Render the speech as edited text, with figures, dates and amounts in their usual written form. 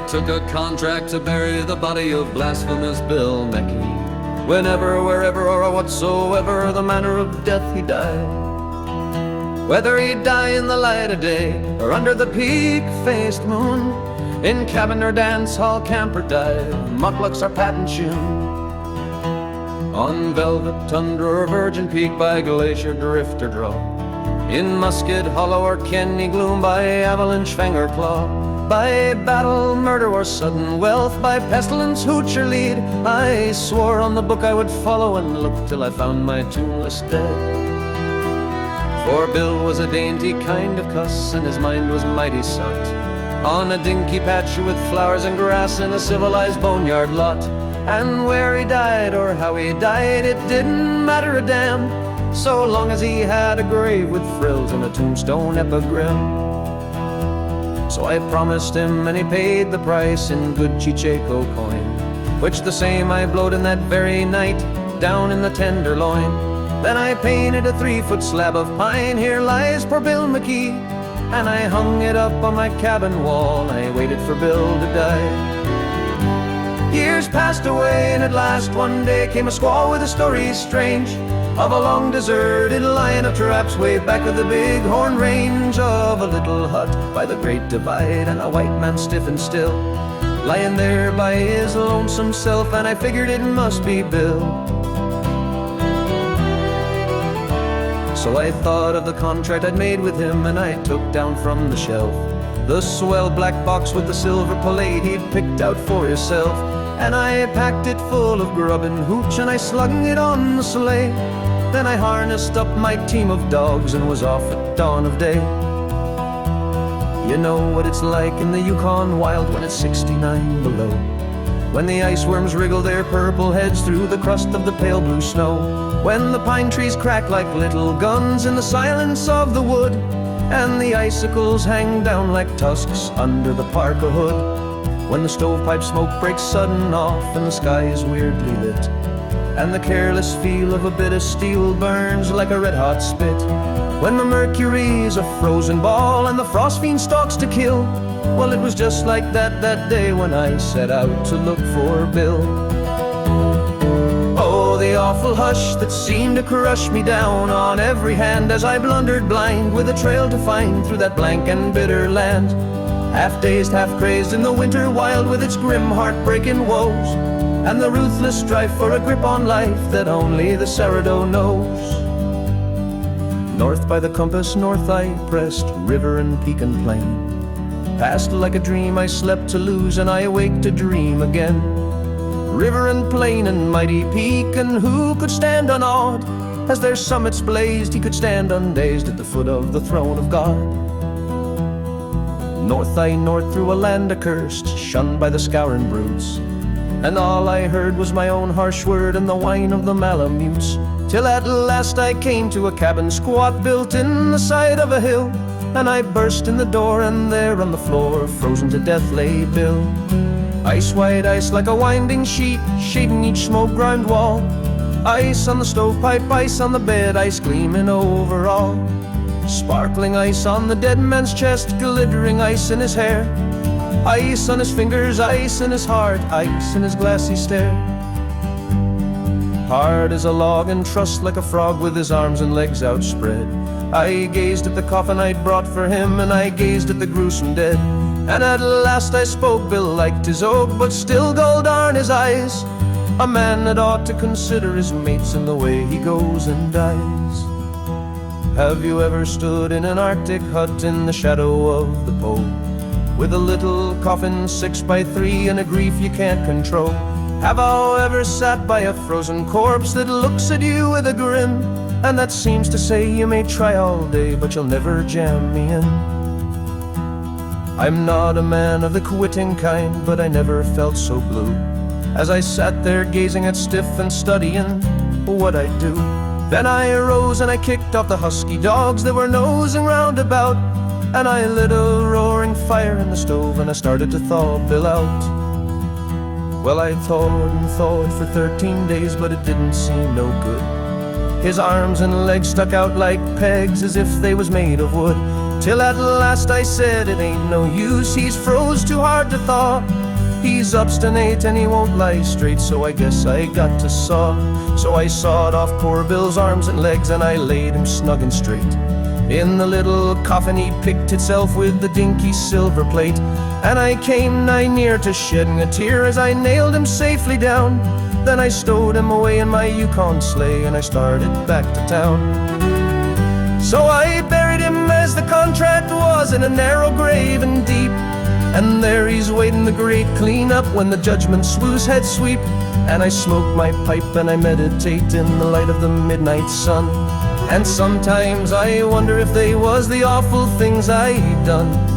took a contract to bury the body of Blasphemous Bill Mackey. Whenever, wherever, or whatsoever the manner of death he died. Whether he die in the light of day, or under the peak-faced moon, in cabin or dance hall, camp or dive, mucklucks or patent shoon. On velvet tundra or virgin peak, by glacier drift or draw, in Musket Hollow or Kenny Gloom, by avalanche fang or claw, by battle, murder or sudden wealth, by pestilence, hooch or lead, I swore on the book I would follow and look till I found my tuneless dead. For Bill was a dainty kind of cuss, and his mind was mighty soft, on a dinky patch with flowers and grass in a civilized boneyard lot. And where he died or how he died, it didn't matter a damn, so long as he had a grave with frills and a tombstone epigram. So I promised him, and he paid the price in good Chicheco coin, which the same I blowed in that very night down in the Tenderloin. Then I painted a 3-foot slab of pine, here lies poor Bill McKee, and I hung it up on my cabin wall. I waited for Bill to die. Years passed away, and at last one day came a squaw with a story strange, of a long deserted line of traps way back of the Bighorn Range, of a little hut by the Great Divide, and a white man stiff and still, lying there by his lonesome self, and I figured it must be Bill. So I thought of the contract I'd made with him, and I took down from the shelf the swell black box with the silver plate he'd picked out for himself, and I packed it full of grub and hooch, and I slung it on the sleigh. Then I harnessed up my team of dogs and was off at dawn of day. You know what it's like in the Yukon wild when it's 69 below, when the ice worms wriggle their purple heads through the crust of the pale blue snow, when the pine trees crack like little guns in the silence of the wood, and the icicles hang down like tusks under the parka hood, when the stovepipe smoke breaks sudden off and the sky is weirdly lit, and the careless feel of a bit of steel burns like a red-hot spit, when the mercury's a frozen ball and the frost fiend stalks to kill. Well, it was just like that day when I set out to look for Bill. Oh, the awful hush that seemed to crush me down on every hand as I blundered blind with a trail to find through that blank and bitter land, half dazed, half crazed in the winter wild with its grim heartbreaking woes, and the ruthless strife for a grip on life that only the Cerrado knows. North by the compass, north I pressed, river and peak and plain, passed like a dream I slept to lose, and I awake to dream again. River and plain and mighty peak, and who could stand unawed as their summits blazed? He could stand undazed at the foot of the throne of God. North I north through a land accursed, shunned by the scouring brutes, and all I heard was my own harsh word and the whine of the Malamutes, till at last I came to a cabin squat built in the side of a hill, and I burst in the door, and there on the floor, frozen to death, lay Bill. Ice-white ice like a winding sheet, shading each smoke-grimed wall, ice on the stovepipe, ice on the bed, ice gleaming over all, sparkling ice on the dead man's chest, glittering ice in his hair, ice on his fingers, ice in his heart, ice in his glassy stare. Hard as a log and trussed like a frog with his arms and legs outspread, I gazed at the coffin I'd brought for him, and I gazed at the gruesome dead, and at last I spoke. Bill liked his oak, but still gol darn his eyes, a man that ought to consider his mates in the way he goes and dies. Have you ever stood in an Arctic hut in the shadow of the pole, with a little coffin 6 by 3 and a grief you can't control? Have I ever sat by a frozen corpse that looks at you with a grin, and that seems to say you may try all day, but you'll never jam me in? I'm not a man of the quitting kind, but I never felt so blue as I sat there gazing at stiff and studying what I'd do. Then I arose and I kicked off the husky dogs that were nosing round about, and I lit a roaring fire in the stove, and I started to thaw Bill out. Well, I thawed and thawed for 13 days, but it didn't seem no good. His arms and legs stuck out like pegs as if they was made of wood, till at last I said it ain't no use, he's froze too hard to thaw. He's obstinate and he won't lie straight, so I guess I got to saw. So I sawed off poor Bill's arms and legs, and I laid him snug and straight in the little coffin he picked itself with the dinky silver plate. And I came nigh near to shedding a tear as I nailed him safely down. Then I stowed him away in my Yukon sleigh, and I started back to town. So I buried him as the contract was, in a narrow grave and deep. And there he's waiting the great clean-up when the judgment swoo's head sweep. And I smoke my pipe and I meditate in the light of the midnight sun. And sometimes I wonder if they was the awful things I done.